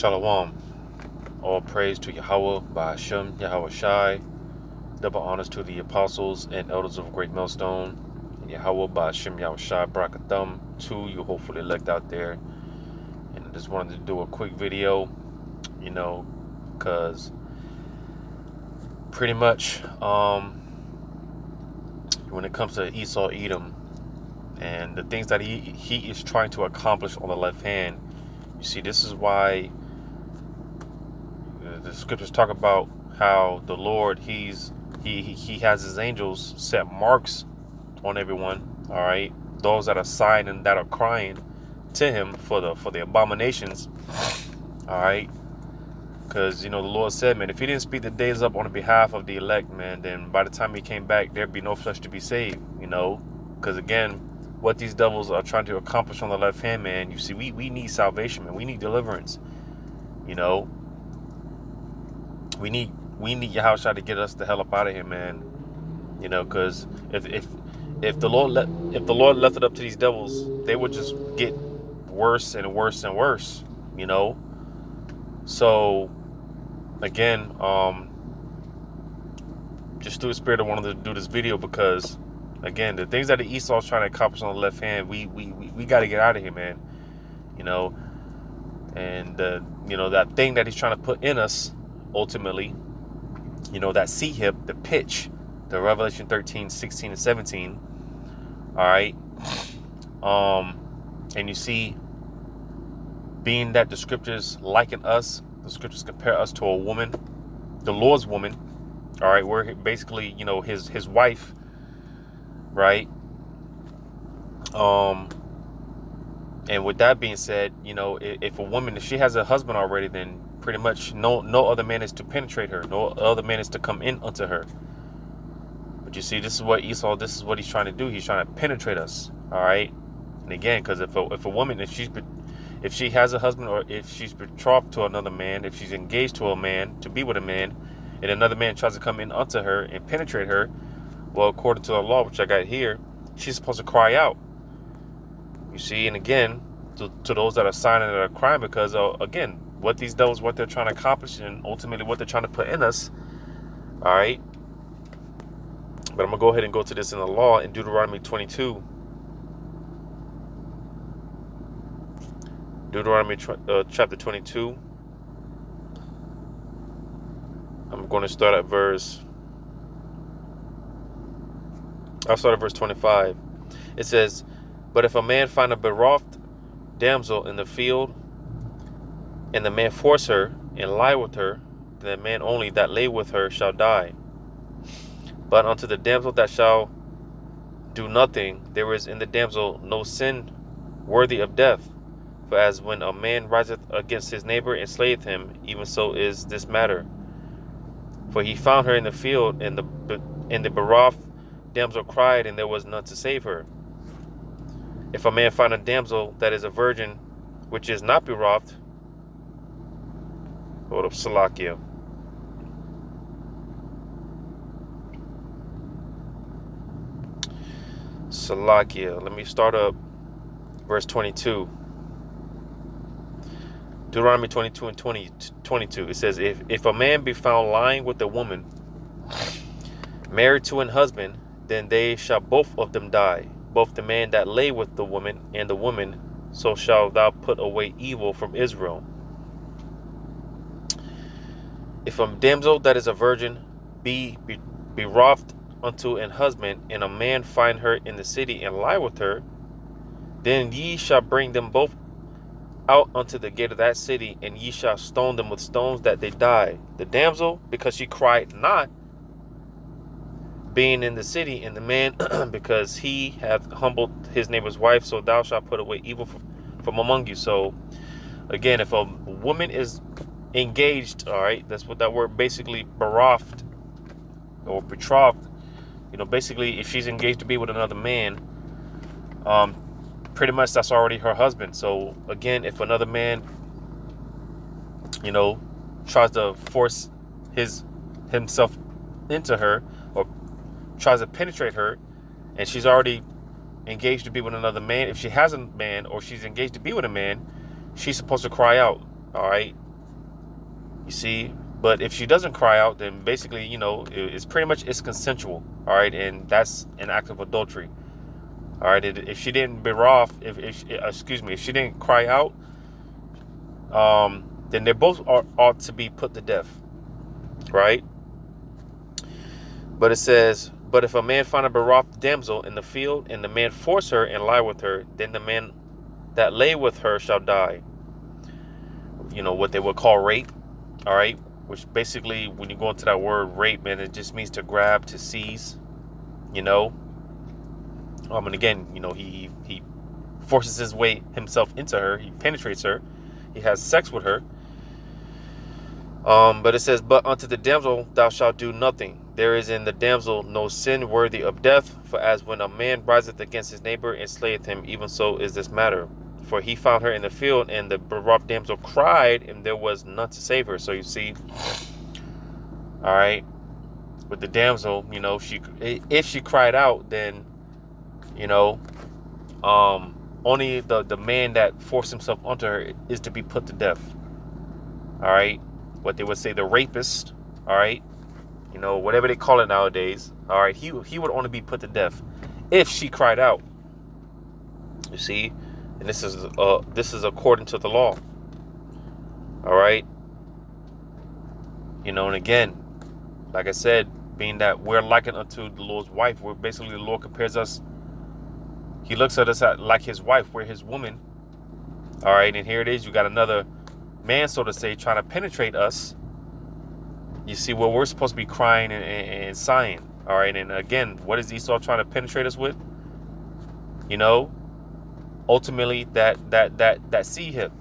Shalom. All praise to Yahweh, Ba'ashem, Yahweh Shai. Double honors to the apostles and elders of Great Millstone. And Yahweh, Ba'ashem, Yahweh Shai, Barakatham, to you hopefully elect out there. And I just wanted to do a quick video, because pretty much when it comes to Esau, Edom, and the things that he is trying to accomplish on the left hand, you see, this is why the scriptures talk about how the Lord, he has his angels set marks on everyone, all right, those that are sighing and that are crying to him for the abominations, all right, because the Lord said, man, if he didn't speed the days up on behalf of the elect, man, then by the time he came back, there'd be no flesh to be saved, because again, what these devils are trying to accomplish on the left hand, man, you see, we need salvation, man. We need deliverance. We need Yahushua to get us the hell up out of here, man. Because if the Lord left it up to these devils, they would just get worse and worse and worse. So again, just through the spirit, I wanted to do this video because, again, the things that the Esau's trying to accomplish on the left hand, we got to get out of here, man. And that thing that he's trying to put in us, ultimately, that C-hip, the pitch, the Revelation 13, 16, and 17. All right. And you see, being that the scriptures liken us, the scriptures compare us to a woman, the Lord's woman. All right, we're basically, his wife, right? And with that being said, if a woman, if she has a husband already, then pretty much no other man is to penetrate her, no other man is to come in unto her. But you see, this is what Esau, this is what he's trying to do. He's trying to penetrate us. All right. And again, because if a woman, if she has a husband, or if she's betrothed to another man, if she's engaged to a man, to be with a man, and another man tries to come in unto her and penetrate her, well, according to the law, which I got here, she's supposed to cry out. You see, and again, to those that are signing and that are crying, because again, what these devils, what they're trying to accomplish, and ultimately what they're trying to put in us. All right. But I'm gonna go ahead and go to this in the law in Deuteronomy 22. Deuteronomy chapter 22. I'm going to start at I'll start at verse 25. It says, "But if a man find a betrothed damsel in the field, and the man force her and lie with her, then the man only that lay with her shall die. But unto the damsel that shall do nothing, there is in the damsel no sin worthy of death. For as when a man riseth against his neighbor and slayeth him, even so is this matter. For he found her in the field, and the betrothed damsel cried, and there was none to save her. If a man find a damsel that is a virgin, which is not betrothed," hold up, Salakia. Let me start up verse 22. Deuteronomy 22 and 22. It says, if a man be found lying with a woman married to an husband, then they shall both of them die, both the man that lay with the woman and the woman. So shalt thou put away evil from Israel. If a damsel that is a virgin be betrothed unto an husband, and a man find her in the city and lie with her, then ye shall bring them both out unto the gate of that city, and ye shall stone them with stones that they die. The damsel, because she cried not, being in the city, and the man, because he hath humbled his neighbor's wife, so thou shalt put away evil from among you. So again, if a woman is engaged, all right, that's what that word basically, betrothed or betrothed, basically if she's engaged to be with another man, pretty much that's already her husband. So again, if another man, tries to force himself into her, or tries to penetrate her, and she's already engaged to be with another man, if she has a man or she's engaged to be with a man, she's supposed to cry out. All right. You see, but if she doesn't cry out, then basically, it's pretty much it's consensual. All right, and that's an act of adultery. All right, if she didn't beroth, if she didn't cry out, then they both ought to be put to death. Right. But it says, but if a man find a betrothed damsel in the field, and the man force her and lie with her, then the man that lay with her shall die. What they would call rape. All right. Which basically, when you go into that word rape, man, it just means to grab, to seize, and again, he forces his way himself into her. He penetrates her. He has sex with her. But it says, but unto the damsel thou shalt do nothing. There is in the damsel no sin worthy of death. For as when a man riseth against his neighbor and slayeth him, even so is this matter. For he found her in the field, and the betrothed damsel cried, and there was none to save her. So you see, all right, with the damsel, if she cried out, then, only the man that forced himself onto her is to be put to death. All right. What they would say, the rapist, all right, whatever they call it nowadays, all right, he would only be put to death if she cried out. You see, and this is according to the law. All right, and again, like I said, being that we're likened unto the Lord's wife, we're basically, the Lord compares us. He looks at us like his wife, we're his woman. All right, and here it is, you got another man, so to say, trying to penetrate us. You see, well, we're supposed to be crying and sighing. All right, and again, what is Esau trying to penetrate us with? Ultimately that sea hip.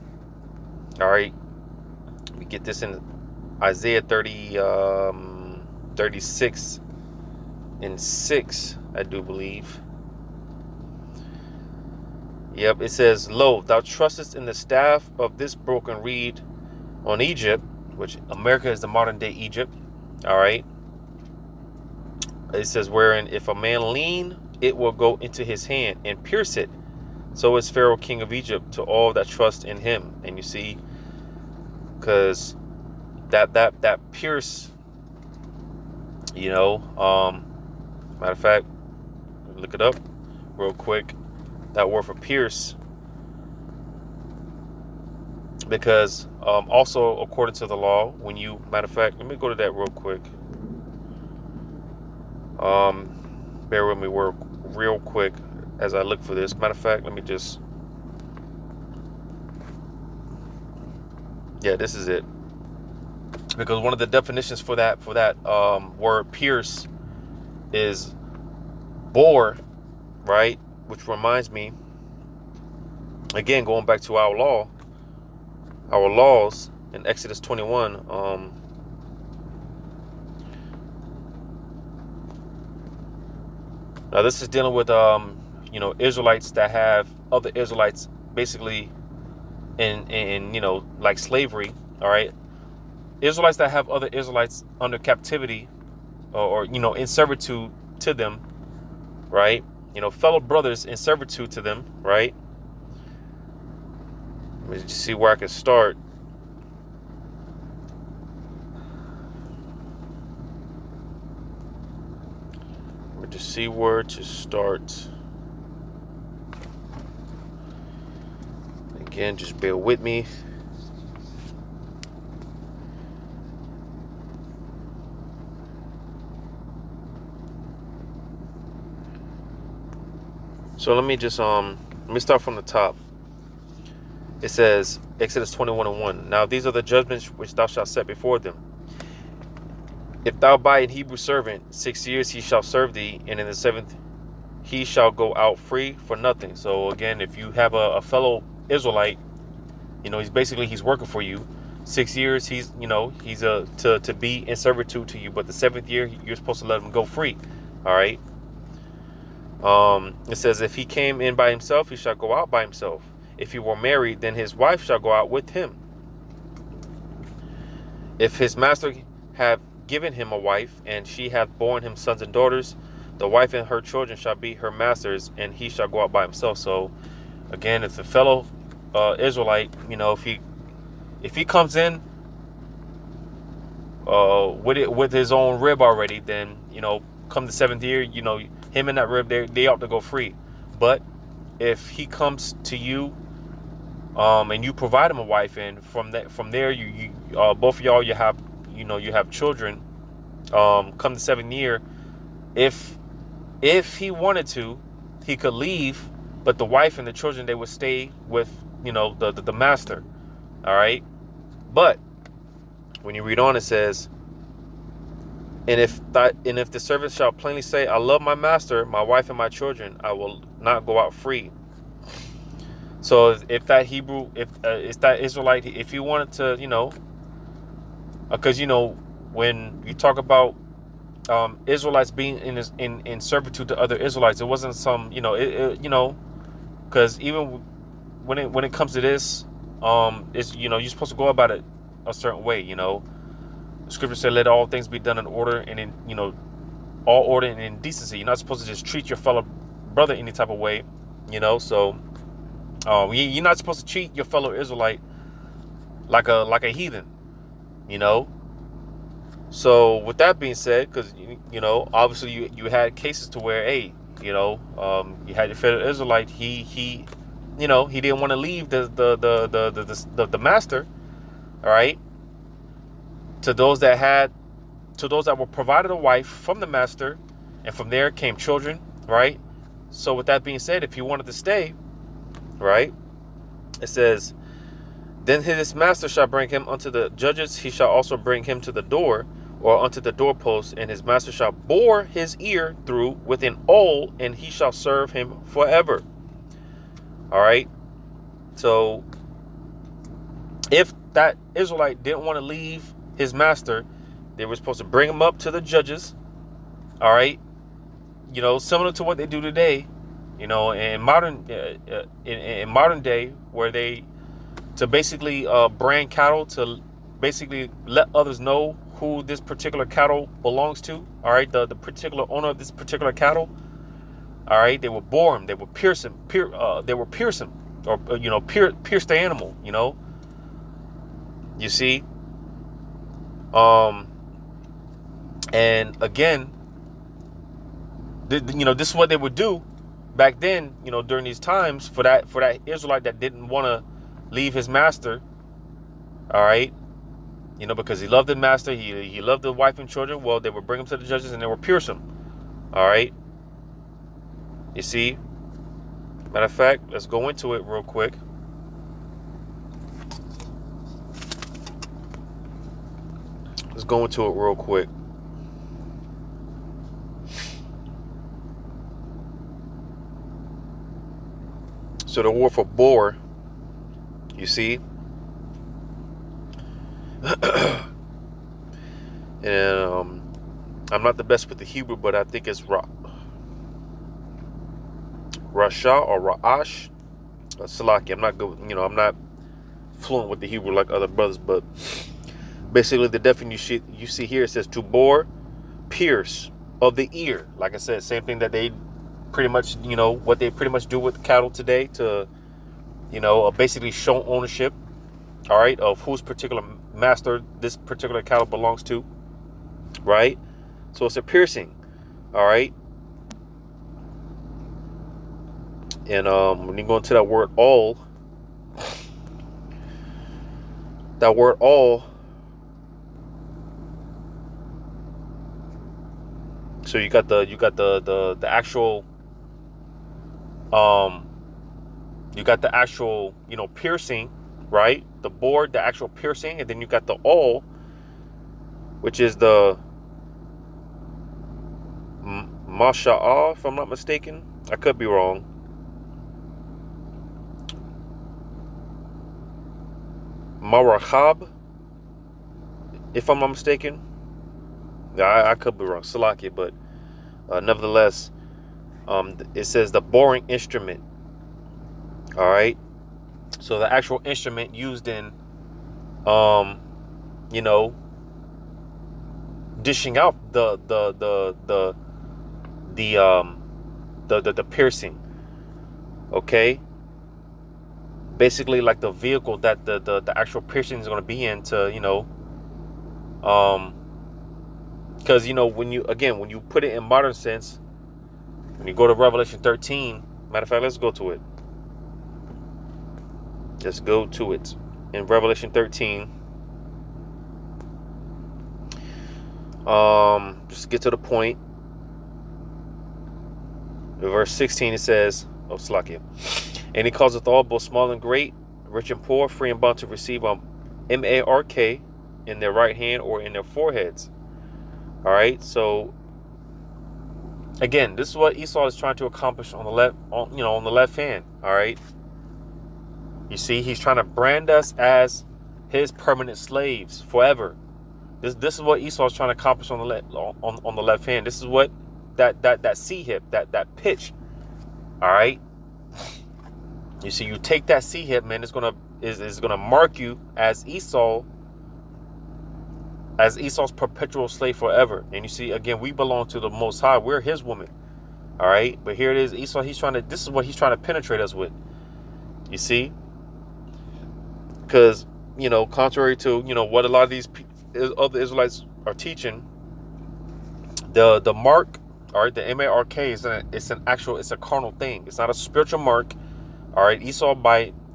All right, we get this in Isaiah 36 and 6, I do believe. Yep, it says, lo, thou trustest in the staff of this broken reed on Egypt, which America is the modern day Egypt. All right. It says, wherein if a man lean, it will go into his hand and pierce it. So is Pharaoh, king of Egypt, to all that trust in him. And you see, because that pierce, matter of fact, look it up real quick. That word for pierce, because also according to the law, when you, matter of fact, let me go to that real quick. Bear with me real quick as I look for this. Matter of fact, let me just, yeah, this is it. Because one of the definitions for that word pierce is bore, right? Which reminds me, again, going back to our laws in Exodus 21. Now this is dealing with Israelites that have other Israelites basically in like slavery. All right, Israelites that have other Israelites under captivity or in servitude to them, right? Fellow brothers in servitude to them, right? Let me just see where I can start. Let me just see where to start. Again, just bear with me. So let me start from the top. It says, Exodus 21:1. Now these are the judgments which thou shalt set before them. If thou buy an Hebrew servant, 6 years he shall serve thee, and in the 7th he shall go out free for nothing. So again, if you have a fellow Israelite, he's working for you. 6 years he's to be in servitude to you, but the 7th year you're supposed to let him go free. All right. It says, if he came in by himself, he shall go out by himself. If he were married, then his wife shall go out with him. If his master have given him a wife, and she hath borne him sons and daughters, the wife and her children shall be her master's, and he shall go out by himself. So again, if the fellow Israelite, if he comes in with his own rib already, then come the 7th year, him and that rib, they ought to go free. But if he comes to you, and you provide him a wife, and from there you both of y'all, you have children, come the 7th year, if he wanted to, he could leave, but the wife and the children, they would stay with the master. All right. But when you read on, it says, and if the servant shall plainly say, I love my master, my wife, and my children, I will not go out free. So if that Hebrew, if it's that Israelite, if he wanted to, because when you talk about Israelites being in servitude to other Israelites, it wasn't some, because even when it comes to this, it's you're supposed to go about it a certain way. The scripture said, let all things be done in order and in all order and in decency. You're not supposed to just treat your fellow brother any type of way. So you're not supposed to treat your fellow Israelite like a heathen. So with that being said, because obviously you had cases to where, hey, you had your fellow Israelite, he didn't want to leave the master. All right. To those that were provided a wife from the master, and from there came children, right? So with that being said, if he wanted to stay, right, it says, then his master shall bring him unto the judges, he shall also bring him to the door, or unto the doorpost, and his master shall bore his ear through with an awl, and he shall serve him forever. All right. So if that Israelite didn't want to leave his master, they were supposed to bring him up to the judges. All right. Similar to what they do today, in modern day, where they, to basically brand cattle, to basically let others know who this particular cattle belongs to. All right. The particular owner of this particular cattle. All right. They will bore him. They will pierce him. They will pierce him, or pierce the animal. You see. And again, this is what they would do back then, during these times, for that Israelite that didn't want to leave his master. All right. Because he loved the master, he loved the wife and children. Well, they would bring him to the judges and they would pierce him. All right. You see. Matter of fact, let's go into it real quick. So the word for bore, you see, and I'm not the best with the Hebrew, but I think it's Rasha or Ra'ash. Salaki. I'm not good. I'm not fluent with the Hebrew like other brothers, but basically the definition you see here, it says to bore, pierce of the ear. Like I said, same thing that they pretty much, what they pretty much do with cattle today, to basically show ownership, all right, of whose particular master this particular cattle belongs to, right? So it's a piercing, all right. And when you go into that word all, so you got the actual you got the actual piercing, right? The board, the actual piercing, and then you got the awl, which is the masha'ah, if I'm not mistaken. I could be wrong. Marahab, if I'm not mistaken. I could be wrong, Salaki, but nevertheless, it says the boring instrument. All right. So the actual instrument used in, dishing out the piercing. Okay. Basically, like the vehicle that the actual piercing is going to be in, to Because, you know, when you put it in modern sense, when you go to Revelation 13, matter of fact, let's go to it. Let's go to it. In Revelation 13, just get to the point. In verse 16, it says, oh, Slakia. And he causeth all, both small and great, rich and poor, free and bond, to receive mark in their right hand or in their foreheads. All right. So again, this is what Esau is trying to accomplish on the left, on the left hand. All right. You see, he's trying to brand us as his permanent slaves forever. This is what Esau is trying to accomplish on the left, on the left hand. This is what that C hip, that pitch. All right. You see, you take that C hip, man, is gonna mark you as Esau's perpetual slave forever. And you see, again, we belong to the Most High. We're his woman. All right. But here it is, Esau, this is what he's trying to penetrate us with. You see? Because, contrary to, what a lot of these other Israelites are teaching, the mark, all right, the mark it's a carnal thing. It's not a spiritual mark. All right. Esau,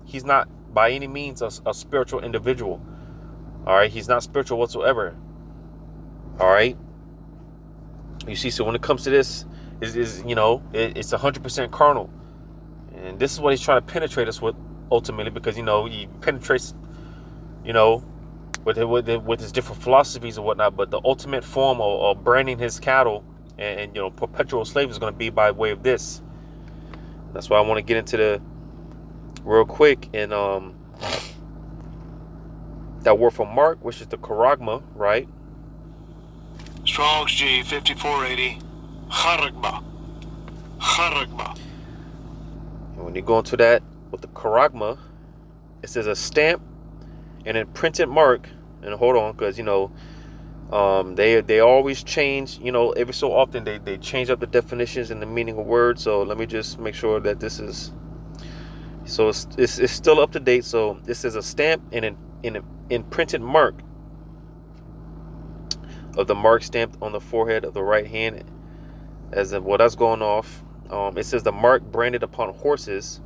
he's not by any means a spiritual individual. All right. He's not spiritual whatsoever. All right. You see, so when it comes to this, it's 100% carnal. And this is what he's trying to penetrate us with ultimately, because, he penetrates, with his different philosophies and whatnot. But the ultimate form of branding his cattle and perpetual slave is going to be by way of this. That's why I want to get into the real quick. And that word for mark, which is the charagma, right? Strong's G 5480. Charagma. And when you go into that with the charagma, it says a stamp and a printed mark. And hold on, because they always change. Every so often they change up the definitions and the meaning of words. So let me just make sure that this is. So it's still up to date. So this is a stamp and an imprinted mark of the mark stamped on the forehead of the right hand. As of what that's going off. It says the mark branded upon horses.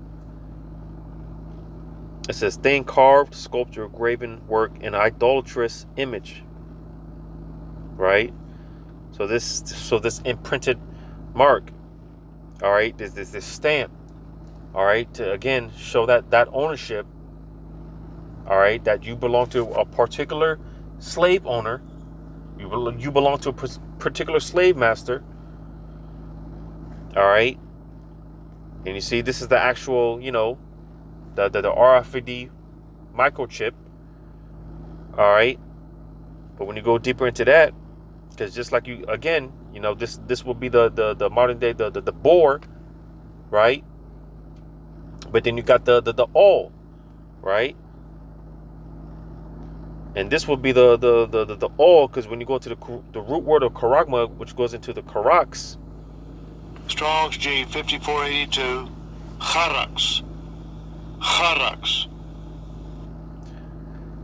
It says thing carved, sculpture, graven work, an idolatrous image. Right? So this imprinted mark, all right, this stamp, all right, to again show that ownership, all right, that you belong to a particular slave owner, you belong to a particular slave master, all right. And you see, this is the actual, the RFID microchip, all right. But when you go deeper into that, because just like this will be the modern day the bore, right? But then you got the all, right? And this will be the all, because when you go to the root word of charagma, which goes into the charax. Strong's G 5482. Charax.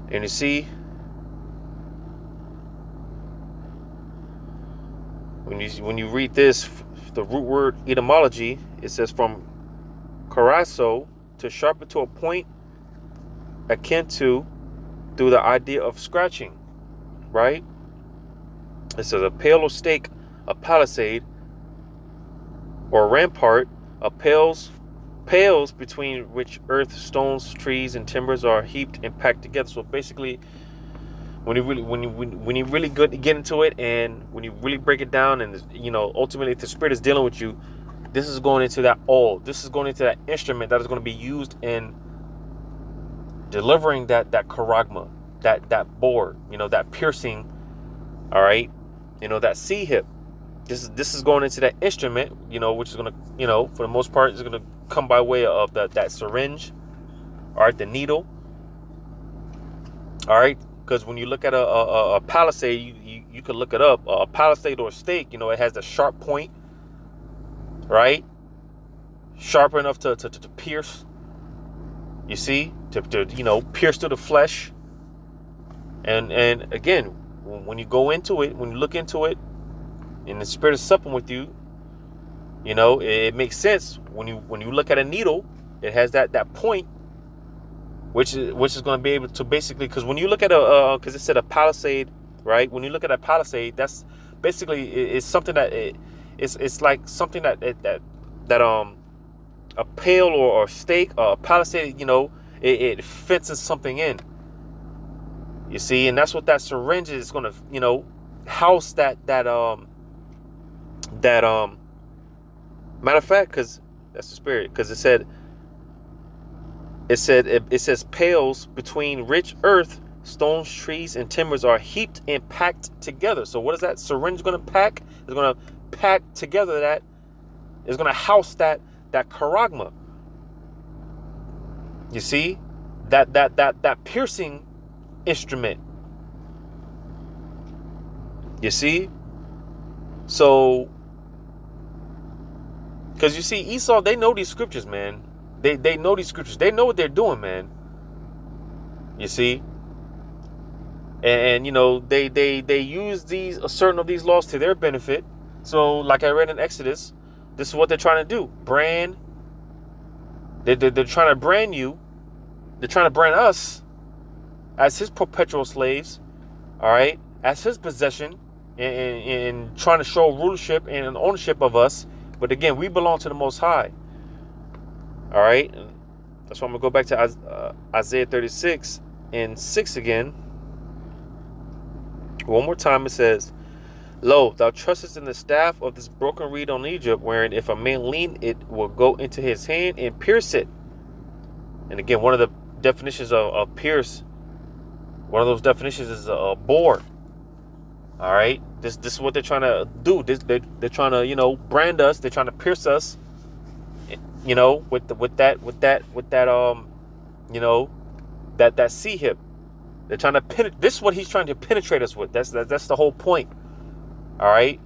And you see, when you read this, the root word etymology, it says from carasso, to sharpen to a point akin to, through the idea of scratching, right? It says a pale or stake, a palisade, or rampart, a pales between which earth, stones, trees, and timbers are heaped and packed together. So basically, when you really get into it, and when you really break it down, and ultimately if the spirit is dealing with you, this is going into that all. This is going into that instrument that is going to be used in delivering that charagma, that bore, that piercing, all right, that C hip. This is going into that instrument, which is going to, for the most part, is going to come by way of that syringe, all right, the needle, all right. Because when you look at a palisade, you can look it up. A palisade or a stake, it has the sharp point, right? Sharp enough to pierce. You see, to pierce through the flesh. And again, when you go into it, when you look into it, and the Spirit is supping with you, it makes sense. When you look at a needle, it has that point, which is going to be able to basically, because when you look at because it said a palisade, right? When you look at a palisade, that's basically it's something that it's like something that a pail or stake or a palisade, it fences something in. You see, and that's what that syringe is going to, house that matter of fact, because that's the Spirit, because it says pails between rich earth, stones, trees, and timbers are heaped and packed together. So what is that syringe going to pack? It's going to pack together that is going to house that charagma. You see, that piercing instrument. You see, so because you see, Esau, they know these scriptures, man. They know these scriptures. They know what they're doing, man. You see, and they use certain of these laws to their benefit. So, like I read in Exodus, this is what they're trying to do: brand. They're trying to brand you. They're trying to brand us as his perpetual slaves, all right, as his possession, and trying to show rulership and ownership of us. But again, we belong to the Most High. All right, and that's why I'm gonna go back to Isaiah 36:6 again. One more time, it says, "Lo, thou trustest in the staff of this broken reed on Egypt, wherein if a man lean, it will go into his hand and pierce it." And again, one of the definitions of pierce, one of those definitions is a bore. All right, this is what they're trying to do. They're trying to brand us. They're trying to pierce us. With that C hip. They're trying to penetrate. This is what he's trying to penetrate us with. That's the whole point. All right,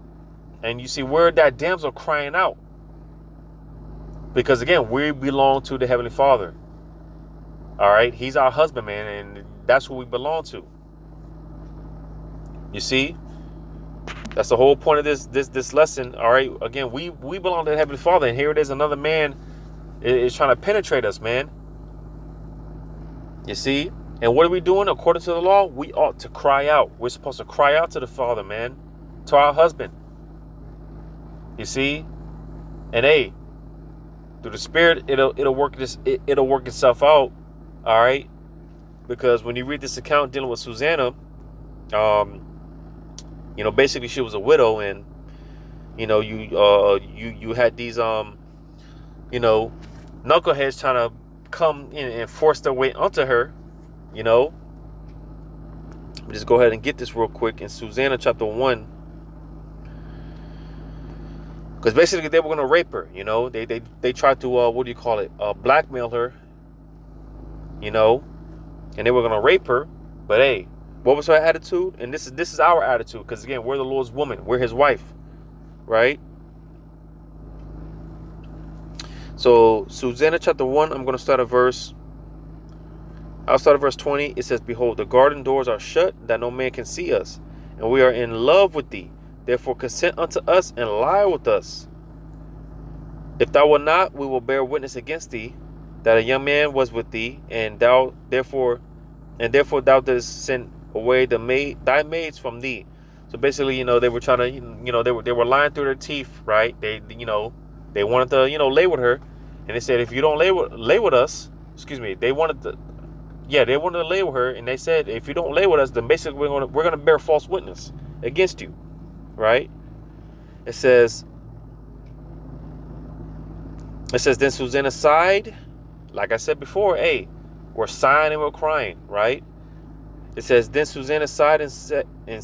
and you see where that damsel crying out, because again, we belong to the Heavenly Father. All right, He's our husband, man, and that's who we belong to. You see, that's the whole point of this lesson. All right, again, we belong to the Heavenly Father, and here it is, another man is trying to penetrate us, man. You see, and what are we doing according to the law? We ought to cry out. We're supposed to cry out to the Father, man, to our husband. You see, and hey, through the Spirit, it'll work itself out. All right, because when you read this account dealing with Susanna, basically she was a widow, and you had these knuckleheads trying to come in and force their way onto her. Let me just go ahead and get this real quick in Susanna chapter 1, because basically they were going to rape her. They tried to blackmail her, and they were going to rape her. But hey, what was her attitude? And this is our attitude, because again, we're the Lord's woman, we're His wife, right? So Susanna chapter 1, I'm going to start at verse 20. It says, "Behold, the garden doors are shut, that no man can see us, and we are in love with thee. Therefore consent unto us, and lie with us. If thou wilt not, we will bear witness against thee, that a young man was with thee, and therefore thou didst send away thy maids from thee." So basically, they were trying to, they were lying through their teeth, right? They wanted to, lay with her, and they said, if you don't lay with us, they wanted to lay with her, and they said, if you don't lay with us, then basically we're gonna bear false witness against you, right? It says, then Susanna sighed, like I said before. Hey, we're sighing and we're crying, right? It says, then Susanna sighed and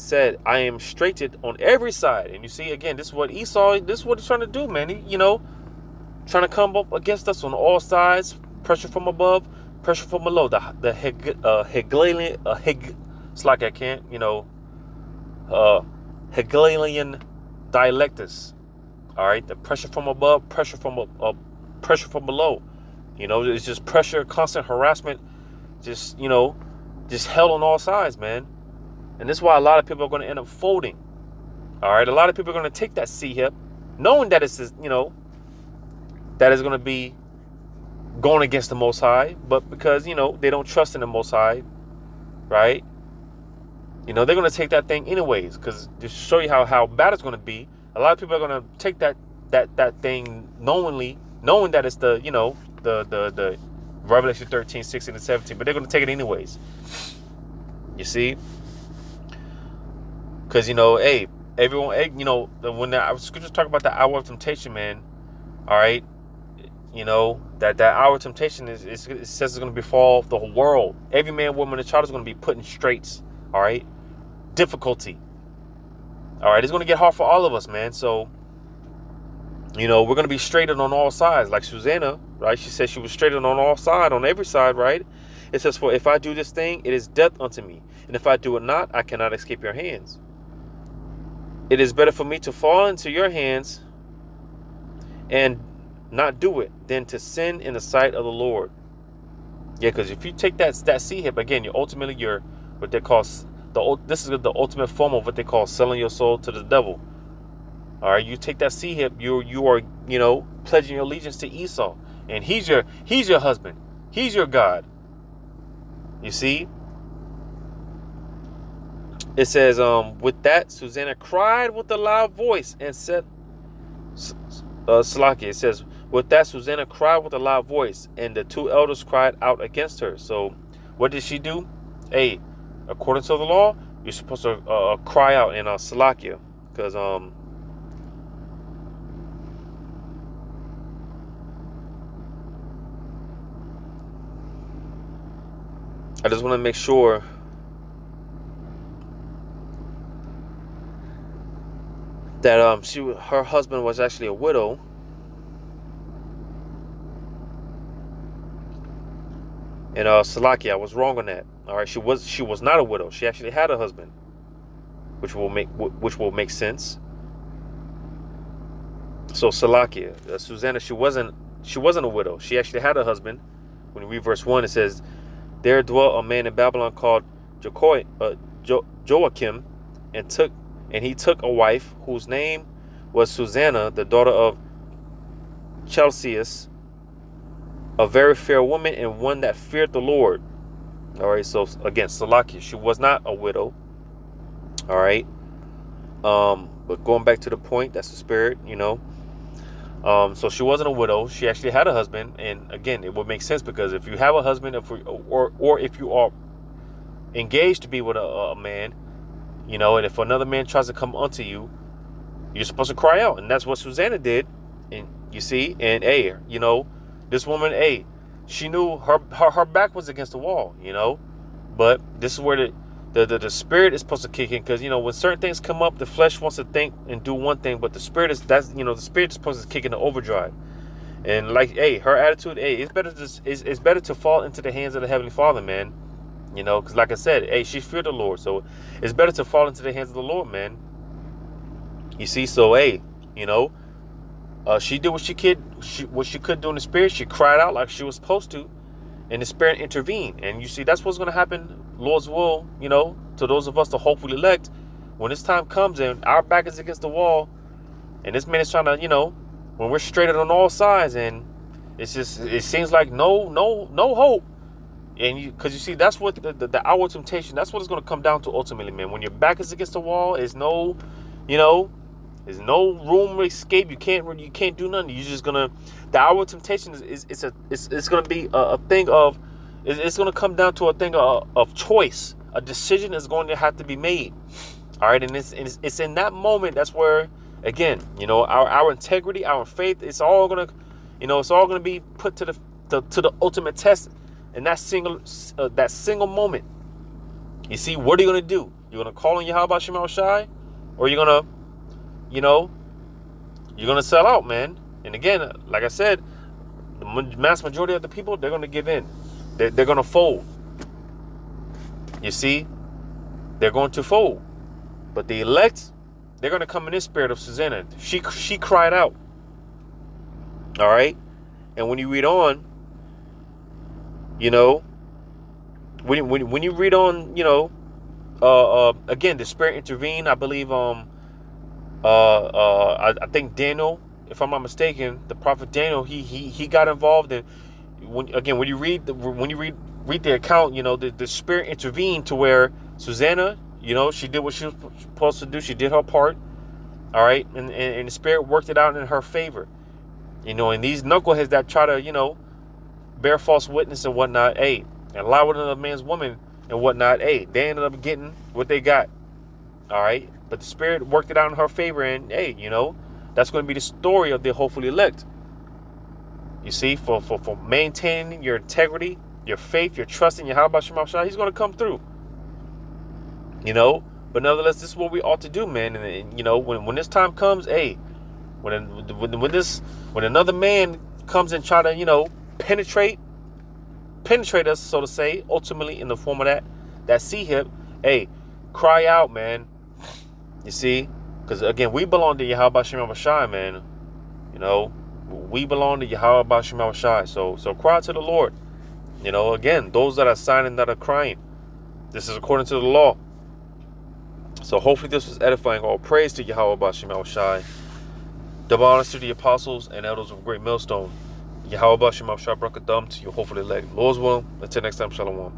said, I am straitened on every side. And you see, again, this is what he's trying to do, man. He, trying to come up against us on all sides, pressure from above, pressure from below. The Hegelian, it's like I can't, Hegelian dialectus. All right, the pressure from above, pressure from below. It's just pressure, constant harassment, just hell on all sides, man. And this is why a lot of people are going to end up folding. All right. A lot of people are going to take that C hip, knowing that it's, that is going to be going against the Most High, but because, they don't trust in the Most High, right? They're going to take that thing anyways, because to show you how bad it's going to be, a lot of people are going to take that thing knowing that it's the, the Revelation 13, 16, and 17, but they're going to take it anyways. You see? Because, hey, everyone, when the scriptures talk about the hour of temptation, man, all right, that hour of temptation it says it's going to befall the whole world. Every man, woman, and child is going to be put in straits, all right? Difficulty. All right, it's going to get hard for all of us, man. So, we're going to be straightened on all sides. Like Susanna, right? She said she was straightened on all sides, on every side, right? It says, for if I do this thing, it is death unto me. And if I do it not, I cannot escape your hands. It is better for me to fall into your hands and not do it than to sin in the sight of the Lord. Yeah, because if you take that C hip, again, you're what they call this is the ultimate form of what they call selling your soul to the devil. All right, you take that C hip, you are pledging your allegiance to Esau, and he's your husband, he's your God. You see, it says, with that, Susanna cried with a loud voice and said, Salaki, it says, with that, Susanna cried with a loud voice, and the two elders cried out against her. So, what did she do? Hey, according to the law, you're supposed to cry out in Salakia, because I just want to make sure that her husband was actually a widow. And Salaki, I was wrong on that. All right, she was not a widow. She actually had a husband, which will make sense. So Salakia, Susanna, she wasn't a widow. She actually had a husband. When you read verse 1, it says, there dwelt a man in Babylon called Joachim, and he took a wife whose name was Susanna, the daughter of Chelseas, a very fair woman and one that feared the Lord. All right, so again, Salakia, she was not a widow. All right, but going back to the point, that's the spirit, So she wasn't a widow. She actually had a husband, and again, it would make sense because if you have a husband, or if you are engaged to be with a man, and if another man tries to come unto you, you're supposed to cry out, and that's what Susanna did. And you see, and this woman, she knew her back was against the wall, but this is where the spirit is supposed to kick in, because when certain things come up, the flesh wants to think and do one thing, but the spirit is the spirit is supposed to kick into overdrive. And like, her attitude, it's better to fall into the hands of the Heavenly Father, man. Because like I said, she feared the Lord, so it's better to fall into the hands of the Lord, man. You see, so she did what she could do in the spirit. She cried out like she was supposed to, and the spirit intervened. And you see, that's what's going to happen, Lord's will, to those of us, the hopeful elect, when this time comes and our back is against the wall, and this man is trying to, when we're straightened on all sides, and it seems like no hope. And because you see, that's what the hour of temptation, that's what it's going to come down to ultimately, man. When your back is against the wall, there's no room to escape. You can't do nothing. You're just gonna. The hour of temptation it's gonna be a thing of. It's gonna come down to a thing of choice. A decision is going to have to be made. All right, and it's in that moment that's where, again, our integrity, our faith, it's all gonna be put to the ultimate test. In that single moment, you see, what are you gonna do? You're gonna call on Yahweh Shema Shai, or you're gonna sell out, man. And again, like I said, the mass majority of the people, they're gonna give in. They're gonna fold. You see, they're going to fold. But the elect, they're gonna come in this spirit of Susanna. She cried out. All right, and when you read on. When you read on, again, the Spirit intervened. I believe I think Daniel, if I'm not mistaken, the prophet Daniel, he got involved in, when you read read the account, the Spirit intervened to where Susanna, she did what she was supposed to do. She did her part. All right, and the Spirit worked it out in her favor. And these knuckleheads that try to bear false witness and whatnot, hey, and lie with another man's woman and whatnot, hey, they ended up getting what they got. All right, but the Spirit worked it out in her favor, and hey, that's going to be the story of the hopefully elect. You see, for maintaining your integrity, your faith, your trust in Yahweh Shema Shai, he's going to come through. But nevertheless, this is what we ought to do, man. And when this time comes, hey, when another man comes and try to penetrate us, so to say, ultimately in the form of that sea hip, hey, cry out, man. You see, because again, we belong to Yahweh Shema Shai, man. We belong to Yahweh Shema Shai. So cry to the Lord. Again, those that are signing, that are crying. This is according to the law. So hopefully this was edifying. All praise to Yahweh Shema Shai. Double honors to the apostles and elders of Great Millstone. Yahweh Shema Shai Brakadam to you, hopefully elect. Lord's will. Until next time, Shalom.